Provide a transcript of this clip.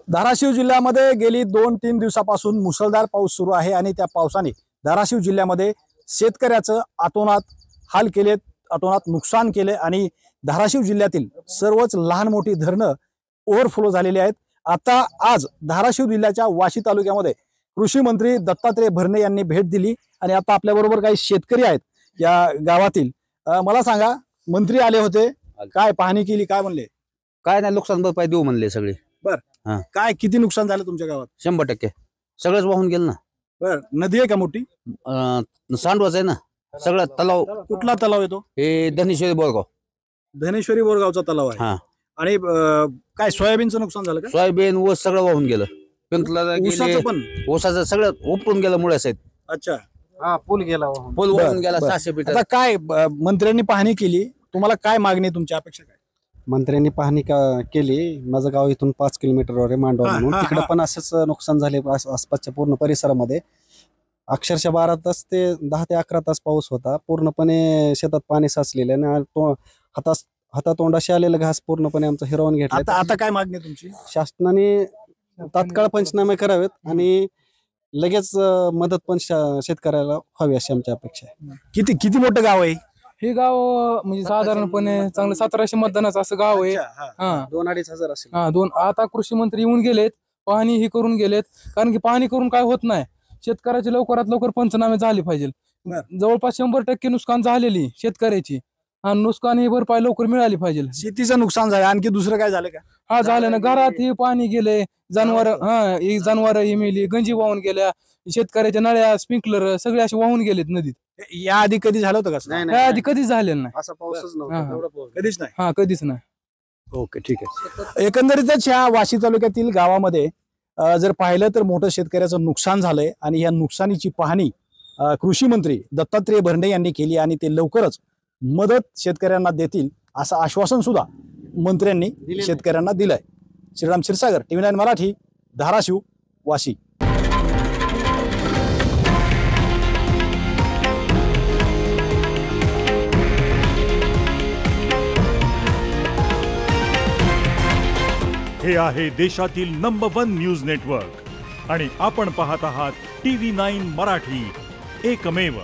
धाराशिव जिल्ह्यामध्ये गेली 2-3 दिवसापासून मुसळधार पाऊस सुरू आहे आणि त्या पावसाने धाराशिव जिल्ह्यामध्ये शेतकऱ्याचं अतोनात हाल केलेत, अतोनात नुकसान केले आणि धाराशिव जिल्ह्यातील सर्वच लहान मोठी धरणं ओव्हरफ्लो झालेली आहेत। आता आज धाराशिव जिल्ह्याच्या वाशी तालुक्यामध्ये कृषी मंत्री दत्तात्रय भरणे यांनी भेट दिली आणि आता आपल्या बरोबर काही शेतकरी आहेत या गावातील। मला सांगा, मंत्री आले होते, काय पाहणी केली, काय म्हणले? काय नाही, नुकसान भरपाई देऊ म्हणले सगळे। बर, काय किती नुकसान झालं तुमच्या गावात? 100% सगळंच वाहून गेलं ना। बर, नदी आहे का मोठी? सांडवाच आहे ना सगळं। तलाव कुठला तलाव येतो? हे धनेश्वरी बोरगाव। धनेश्वरी बोरगावचा तलाव आहे। आणि काय सोयाबीनचं नुकसान झालं का? सोयाबीन ऊस सगळं वाहून गेलं। पिंपला ऊसाचं पण? ऊसाचं सगळं उपटून गेलं मुळे आहेत। अच्छा, पूल गेला, पूल वाहून गेला 600 फीट। आता काय मंत्र्यांनी पाहणी केली, तुम्हाला काय मागणी, तुमची अपेक्षा काय? मंत्र्यांनी पाहणी केली। माझं गाव इथून 5 किलोमीटरवर आहे, मांडवा म्हणून। तिकडे पण असंच नुकसान झाले आसपासच्या पूर्ण परिसरामध्ये। अक्षरशः 12 तास ते 10 ते 11 तास पाऊस होता। पूर्णपणे शेतात पाणी साचलेलं आणि हातातोंडाशी आलेलं घास पूर्णपणे आमचं हिरावून घेतलं। आता काय मागणी आहे तुमची? शासनाने तात्काळ पंचनामे करावेत आणि लगेच मदत पण शेतकऱ्याला व्हावी अशी आमची अपेक्षा आहे। किती मोठं गाव आहे हे गाव? म्हणजे साधारणपणे चांगलं 1700 मतदानाचं असं गाव आहे। 2-2.5 हजार असेल। आता कृषी मंत्री येऊन गेलेत, पाहणी ही करून गेलेत। कारण की पाहणी करून काय होत नाही, शेतकऱ्याची लवकरात लवकर पंचनामे झाले पाहिजे। जवळपास 100% नुकसान झालेली शेतकऱ्याची, आणि नुकसान ही भरपाई लवकर मिळाली पाहिजे। शेतीचं नुकसान झालं, आणखी दुसरं काय झालं का? झालं ना, घरात ही पाणी गेले, जनावर ही मेली, गंजी वाहून गेल्या, शेतकऱ्याच्या नळ्या, स्प्रिंकलर सगळे असे वाहून गेलेत नदीत। या आधी कधी झालं होतं का? या आधी कधीच झालेलं नाही, असा पाऊसच नव्हता, कधीच नाही। कधीच नाही। ओके, ठीक आहे। एकंदरीतच ह्या वाशी तालुक्यातील गावामध्ये जर पाहिलं तर मोठं शेतकऱ्याचं नुकसान झालंय आणि या नुकसानीची पाहणी कृषी मंत्री दत्तात्रय भरणे यांनी केली आणि ते लवकरच मदत शेतकऱ्यांना देतील असं आश्वासन सुद्धा मंत्र्यांनी शेतकऱ्यांना दिलंय। श्रीराम क्षीरसागर, TV9 मराठी, धाराशिव, वाशी। हे आहे देशातील नंबर 1 न्यूज नेटवर्क आणि आपण पाहत आहात TV9 मराठी, एकमेव।